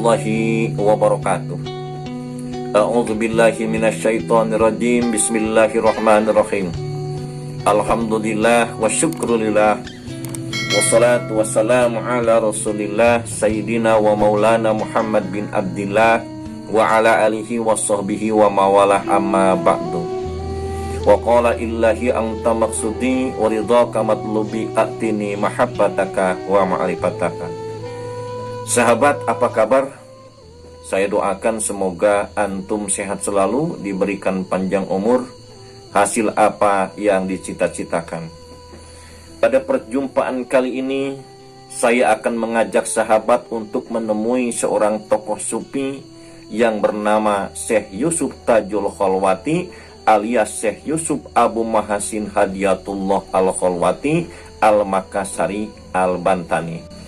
warahmatullahi wabarakatuh. A'udzu billahi minasyaitonir rajim. Bismillahirrahmanirrahim. Alhamdulillah wa syukrulillah. Wassalatu wassalamu ala Rasulillah Sayyidina wa maulana Muhammad bin Abdillah wa ala alihi wa sahbihi wa mawalah, amma ba'du. Wa qala illahi anta maksudi wa ridhaka matlubi atini mahabbataka wa ma'rifataka. Sahabat, apa kabar? Saya doakan semoga antum sehat selalu, diberikan panjang umur, hasil apa yang dicita-citakan. Pada perjumpaan kali ini, saya akan mengajak sahabat untuk menemui seorang tokoh sufi yang bernama Syekh Yusuf Tajul Khalwati alias Syekh Yusuf Abu Mahasin Hadiyatullah Al-Khalwati Al-Makassari Al-Bantani.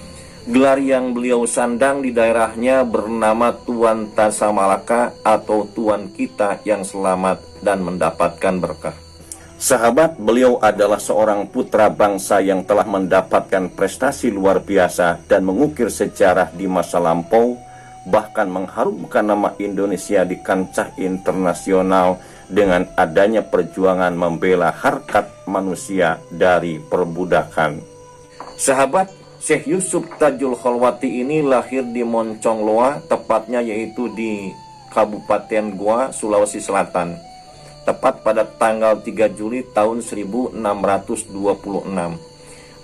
Gelar yang beliau sandang di daerahnya bernama Tuan Tasamalaka atau Tuan kita yang selamat dan mendapatkan berkah. Sahabat, beliau adalah seorang putra bangsa yang telah mendapatkan prestasi luar biasa dan mengukir sejarah di masa lampau, bahkan mengharumkan nama Indonesia di kancah internasional dengan adanya perjuangan membela harkat manusia dari perbudakan. Sahabat, Syekh Yusuf Tajul Khalwati ini lahir di Moncong Loa, tepatnya yaitu di Kabupaten Goa, Sulawesi Selatan, tepat pada tanggal 3 Juli tahun 1626.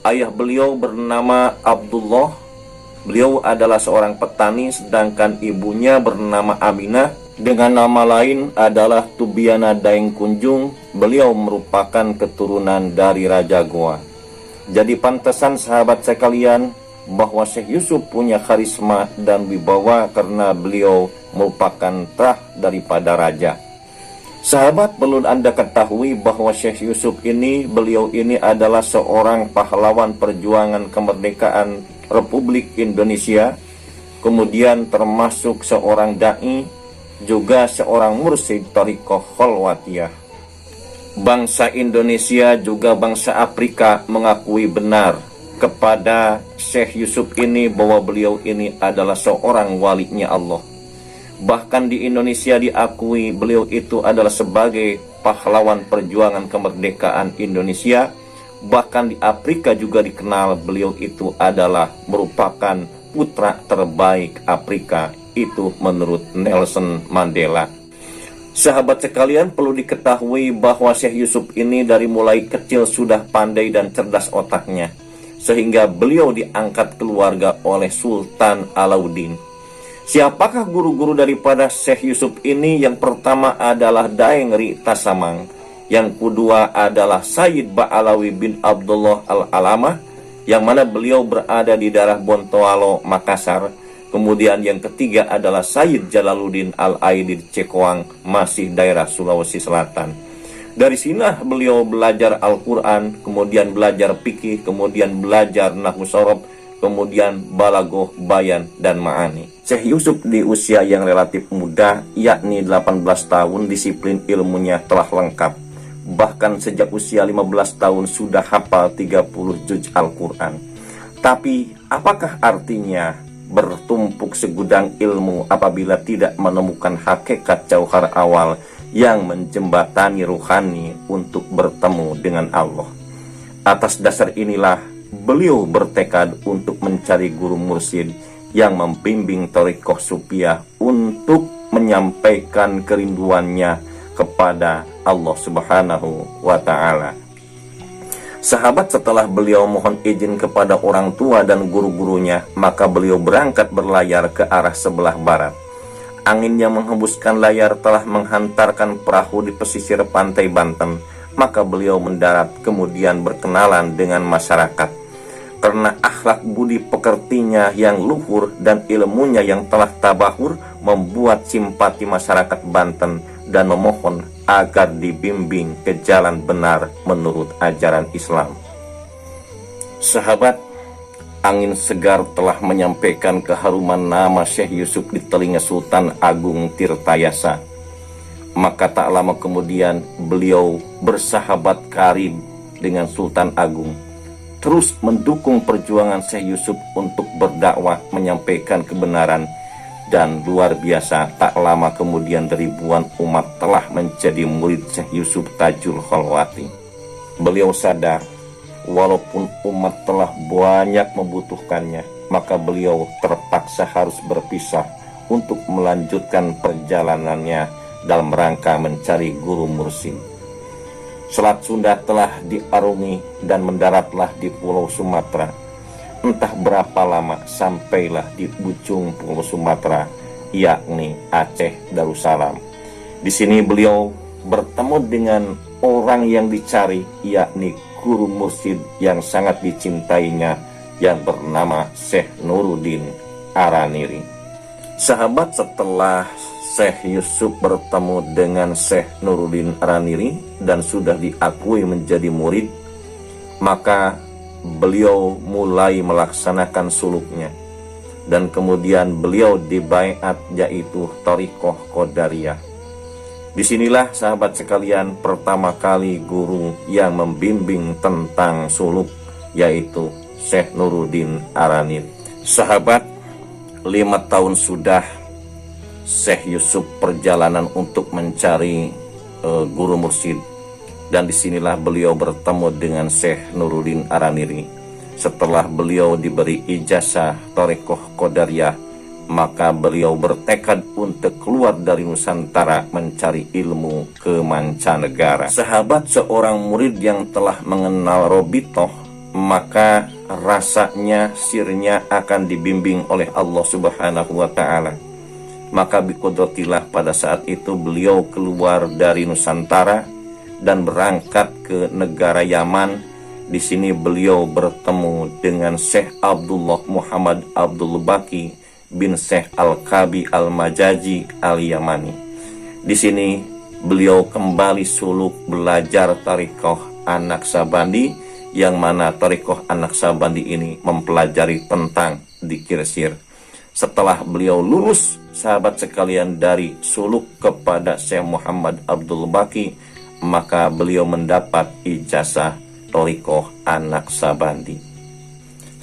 Ayah beliau bernama Abdullah. Beliau adalah seorang petani, sedangkan ibunya bernama Aminah. Dengan nama lain adalah Tubiana Daeng Kunjung. Beliau merupakan keturunan dari Raja Goa. Jadi pantasan sahabat sekalian bahwa Syekh Yusuf punya karisma dan wibawa karena beliau merupakan terah daripada raja. Sahabat, perlu Anda ketahui bahwa Syekh Yusuf ini, beliau ini adalah seorang pahlawan perjuangan kemerdekaan Republik Indonesia, kemudian termasuk seorang da'i, juga seorang mursyid Thariqah Khalwatiyah. Bangsa Indonesia juga bangsa Afrika mengakui benar kepada Syekh Yusuf ini bahwa beliau ini adalah seorang walinya Allah. Bahkan di Indonesia diakui beliau itu adalah sebagai pahlawan perjuangan kemerdekaan Indonesia. Bahkan di Afrika juga dikenal beliau itu adalah merupakan putra terbaik Afrika, itu menurut Nelson Mandela. Sahabat sekalian, perlu diketahui bahwa Syekh Yusuf ini dari mulai kecil sudah pandai dan cerdas otaknya, sehingga beliau diangkat keluarga oleh Sultan Alauddin. Siapakah guru-guru daripada Syekh Yusuf ini? Yang pertama adalah Daeng Ri Tasamang, yang kedua adalah Sayyid Ba'alawi bin Abdullah Al-Alamah, yang mana beliau berada di daerah Bontoalo, Makassar. Kemudian yang ketiga adalah Sayyid Jalaluddin Al-Aidid Cekoang, masih daerah Sulawesi Selatan. Dari sinilah beliau belajar Al-Quran, kemudian belajar fikih, kemudian belajar nahwu sorof, kemudian balaghah, bayan, dan ma'ani. Syekh Yusuf di usia yang relatif muda, yakni 18 tahun, disiplin ilmunya telah lengkap. Bahkan sejak usia 15 tahun sudah hafal 30 juz Al-Quran. Tapi apakah artinya bertumpuk segudang ilmu apabila tidak menemukan hakikat jauhar awal yang menjembatani ruhani untuk bertemu dengan Allah? Atas dasar inilah beliau bertekad untuk mencari guru mursyid yang membimbing thariqah sufiah untuk menyampaikan kerinduannya kepada Allah Subhanahu wa ta'ala. Sahabat, setelah beliau mohon izin kepada orang tua dan guru-gurunya, maka beliau berangkat berlayar ke arah sebelah barat. Angin yang menghembuskan layar telah menghantarkan perahu di pesisir pantai Banten, maka beliau mendarat kemudian berkenalan dengan masyarakat. Karena akhlak budi pekertinya yang luhur dan ilmunya yang telah tabahur membuat simpati masyarakat Banten dan memohon agar dibimbing ke jalan benar menurut ajaran Islam. Sahabat, angin segar telah menyampaikan keharuman nama Syekh Yusuf di telinga Sultan Agung Tirtayasa. Maka tak lama kemudian beliau bersahabat karib dengan Sultan Agung, terus mendukung perjuangan Syekh Yusuf untuk berdakwah menyampaikan kebenaran Dan luar biasa, tak lama kemudian ribuan umat telah menjadi murid Syekh Yusuf Tajul Kholwati. Beliau sadar, walaupun umat telah banyak membutuhkannya, maka beliau terpaksa harus berpisah untuk melanjutkan perjalanannya dalam rangka mencari guru mursyid. Selat Sunda telah diarungi dan mendaratlah di Pulau Sumatera. Entah berapa lama sampailah di ujung Pulau Sumatera, yakni Aceh Darussalam. Di sini beliau bertemu dengan orang yang dicari, yakni guru mursyid yang sangat dicintainya, yang bernama Syekh Nuruddin Araniri. Sahabat, setelah Syekh Yusuf bertemu dengan Syekh Nuruddin Araniri dan sudah diakui menjadi murid, maka beliau mulai melaksanakan suluknya, dan kemudian beliau dibaiat, yaitu Thariqah Qadariyah. Disinilah sahabat sekalian pertama kali guru yang membimbing tentang suluk, yaitu Syekh Nuruddin Araniri. Sahabat, 5 tahun sudah Syekh Yusuf perjalanan untuk mencari guru mursyid. Dan disinilah beliau bertemu dengan Syekh Nuruddin Araniri. Setelah beliau diberi ijazah Thariqah Qadariyah, maka beliau bertekad untuk keluar dari Nusantara mencari ilmu ke mancanegara. Sahabat, seorang murid yang telah mengenal Robitoh, maka rasanya sirnya akan dibimbing oleh Allah Subhanahu wa Ta'ala. Maka biqudratillah, pada saat itu beliau keluar dari Nusantara dan berangkat ke negara Yaman. Di sini beliau bertemu dengan Syekh Abdullah Muhammad Abdul Baqi bin Syekh Al-Kabi Al-Majaji Al-Yamani. Di sini beliau kembali suluk belajar Thariqah An-Naqsabandi, yang mana Thariqah An-Naqsabandi ini mempelajari tentang dzikir sir. Setelah beliau lulus, sahabat sekalian, dari suluk kepada Syekh Muhammad Abdul Baqi, maka beliau mendapat ijazah Thariqah An-Naqsabandi.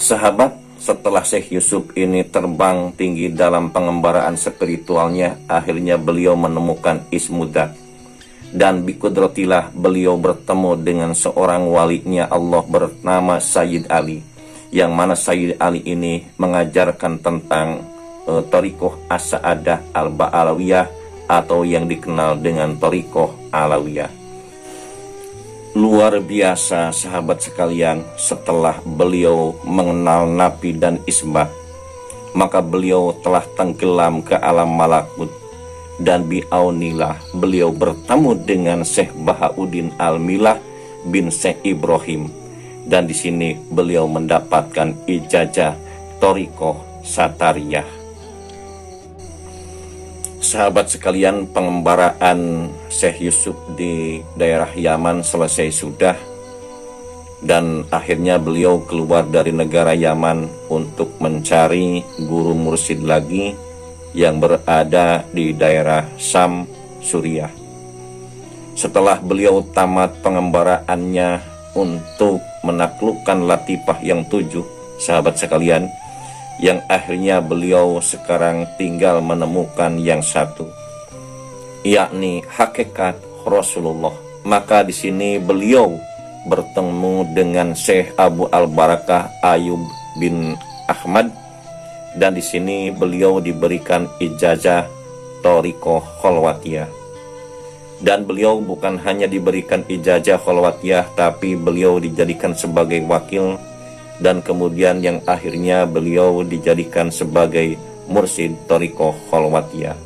Sahabat, setelah Syekh Yusuf ini terbang tinggi dalam pengembaraan spiritualnya, akhirnya beliau menemukan Ismudat. Dan biqudratillah beliau bertemu dengan seorang walinya Allah bernama Sayyid Ali, yang mana Sayyid Ali ini mengajarkan tentang Thariqah As-Sa'adah Al-Ba'alawiyah, atau yang dikenal dengan Thariqah Alawiyah. Luar biasa sahabat sekalian, setelah beliau mengenal Nabi dan Isbah, maka beliau telah tenggelam ke alam malakut. Dan biaunillah beliau bertemu dengan Syekh Bahauddin Al-Milah bin Syekh Ibrahim. Dan di sini beliau mendapatkan ijazah Thariqah Satariyah. Sahabat sekalian, pengembaraan Syekh Yusuf di daerah Yaman selesai sudah, dan akhirnya beliau keluar dari negara Yaman untuk mencari guru mursyid lagi yang berada di daerah Sam, Suriah. Setelah beliau tamat pengembaraannya untuk menaklukkan Latifah yang 7, sahabat sekalian, yang akhirnya beliau sekarang tinggal menemukan yang satu, yakni hakikat Rasulullah. Maka di sini beliau bertemu dengan Syekh Abu Al-Barakah Ayub bin Ahmad, dan di sini beliau diberikan ijazah Thariqah Kholwatiyah. Dan beliau bukan hanya diberikan ijazah Kholwatiyah, tapi beliau dijadikan sebagai wakil, dan kemudian yang akhirnya beliau dijadikan sebagai mursyid Thariqah Kholwatiyah.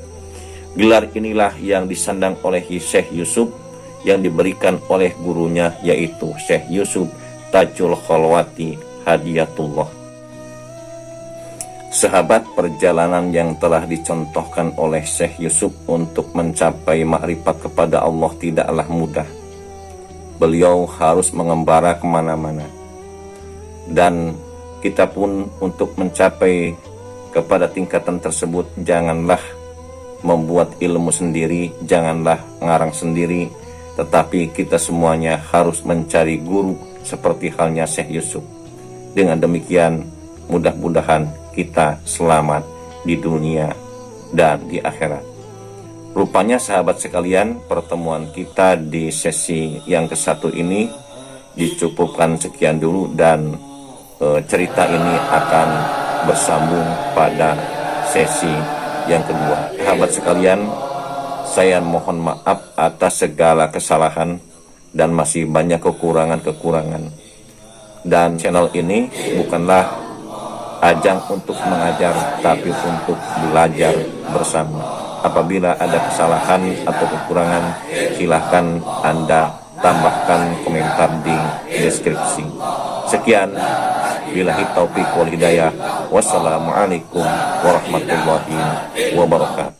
Gelar inilah yang disandang oleh Syekh Yusuf, yang diberikan oleh gurunya, yaitu Syekh Yusuf Tajul Kholwati Hadiyatullah. Sahabat, perjalanan yang telah dicontohkan oleh Syekh Yusuf untuk mencapai makrifat kepada Allah tidaklah mudah. Beliau harus mengembara kemana-mana, dan kita pun untuk mencapai kepada tingkatan tersebut janganlah membuat ilmu sendiri, janganlah ngarang sendiri, tetapi kita semuanya harus mencari guru seperti halnya Syekh Yusuf. Dengan demikian mudah-mudahan kita selamat di dunia dan di akhirat. Rupanya sahabat sekalian, pertemuan kita di sesi yang ke-1 ini dicukupkan sekian dulu, dan cerita ini akan bersambung pada sesi yang kedua. Sahabat sekalian, saya mohon maaf atas segala kesalahan dan masih banyak kekurangan-kekurangan. Dan channel ini bukanlah ajang untuk mengajar, tapi untuk belajar bersama. Apabila ada kesalahan atau kekurangan, silahkan Anda tambahkan komentar di deskripsi. Sekian, billahi taufiq wal hidayah. Wassalamualaikum warahmatullahi wabarakatuh.